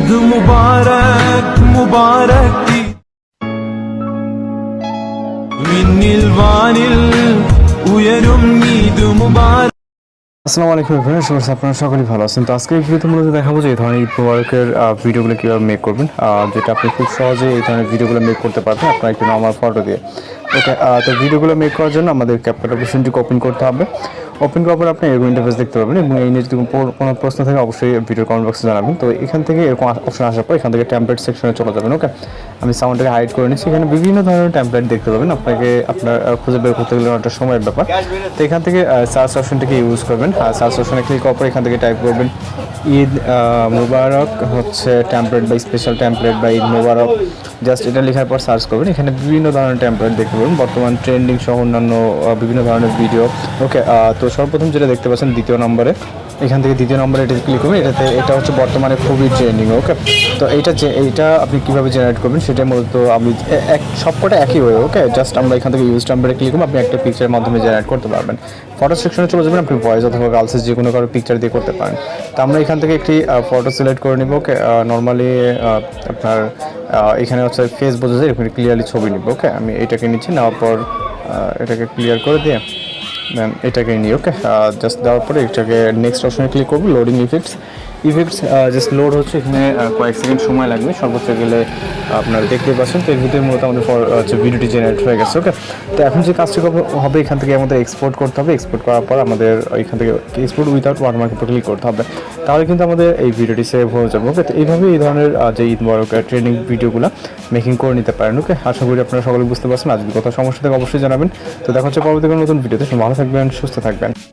ঈদ মুবারক মুবারক ঈদ মিন্নিল বানিল উয়রুম ঈদ মুবারক। আসসালামু আলাইকুম এভরিওয়ান, শুভেচ্ছা। আপনারা সকলেই ভালো আছেন। তো আজকে এই ভিডিওতে মূলত দেখাবো যে এই ধরনের ঈদ মুবারকের ভিডিওগুলো কীভাবে মেক করবেন, যেটা আপনি খুব সহজে এই ধরনের ভিডিওগুলো মেক করতে পারবেন আপনার একটু নর্মাল ফটো দিয়ে। ওকে, তো ভিডিওগুলো মেক করার জন্য আমাদের ক্যাপকাট অপশনটিকে ওপেন করতে হবে। ওপেন করার পর আপনি এরকম ইন্টারফেস দেখতে পাবেন এবং এই নিয়ে যদি কোনো প্রশ্ন থাকে অবশ্যই ভিডিও কমেন্ট বক্সে জানাবেন। তো এখান থেকে এরকম অপশন আসার পর এখান থেকে টেমপ্লেট সেকশনে চলে যাবেন। ওকে, আমি সাউন্ডটাকে হাইড করে নিচ্ছি। এখানে বিভিন্ন ধরনের টেমপ্লেট দেখতে পাবেন। আপনাকে আপনার খুঁজে বের করতে গেলে অনেকটা সময়ের ব্যাপার। তো এখান থেকে সার্চ অপশনটাকে ইউজ করবেন। সার্চ অপশনে ক্লিক করার পর এখান থেকে টাইপ করবেন ঈদ মুবারক হচ্ছে টেমপ্লেট বা স্পেশাল টেমপ্লেট বা ঈদ মুবারক। জাস্ট এটা লেখার পর সার্চ করবেন। এখানে বিভিন্ন ধরনের টেমপ্লেট দেখতে পাবেন, বর্তমান ট্রেন্ডিং সহ অন্যান্য বিভিন্ন ধরনের ভিডিও। ওকে, তো সর্বপ্রথম যেটা দেখতে পাচ্ছেন দ্বিতীয় নম্বরে, এখান থেকে দ্বিতীয় নম্বরে এটা ক্লিক করবেন। এটা হচ্ছে বর্তমানে খুবই ট্রেন্ডিং। ওকে, তো এইটা আপনি কীভাবে জেনারেট করবেন সেটা মূলত আমি সবকটা একই হয়ে। ওকে, জাস্ট আমরা এখান থেকে ইউজ নাম্বারে ক্লিক করবো, আপনি একটা পিকচারের মাধ্যমে জেনারেট করতে পারবেন। ফটো সেকশনে চলে যাবেন, আপনি ভয়েস অথবা গার্লসের যে কোনো কারো পিকচার দিয়ে করতে পারেন। তো আমরা এখান থেকে একটি ফটো সিলেক্ট করে নিব। ওকে, নর্মালি আপনার এখানে হচ্ছে ফেস বোঝা যায়, এরকম ক্লিয়ারলি ছবি নিব। ওকে, আমি এটাকে নিচ্ছি, নেওয়ার পর এটাকে ক্লিয়ার করে দিয়ে দেন এটাকে নিই। ওকে, জাস্ট দেওয়ার পরে এটাকে নেক্সট অপশনে ক্লিক করবো, লোডিং ইফেক্টস জাস্ট লোড হচ্ছে। এখানে কয়েক সেকেন্ড সময় লাগবে, সর্বোচ্চ গেলে আপনারা দেখতে পাচ্ছেন। তো এর ভিতরে মূলত আমাদের হচ্ছে ভিডিওটি জেনারেট হয়ে গেছে। ওকে, তো এখন যে কাজটি হবে এখান থেকে আমাদের এক্সপোর্ট করতে হবে। এক্সপোর্ট করার পর আমাদের এখান থেকে এক্সপোর্ট উইথাউট ওয়াটারমার্কের উপর ক্লিক করতে হবে, তাহলে কিন্তু আমাদের এই ভিডিওটি সেভ হয়ে যাবে। ওকে, তো এইভাবে এই ধরনের যে ঈদ মুবারক ট্রেন্ডিং ভিডিওগুলো মেকিং করে নিতে পারেন। ওকে, আশা করি আপনারা সকলে বুঝতে পারছেন। আর যদি কোথাও সমস্যা থাকে অবশ্যই জানাবেন। তো দেখা হচ্ছে পরবর্তী কোনো নতুন ভিডিওতে। ভালো থাকবেন, সুস্থ থাকবেন।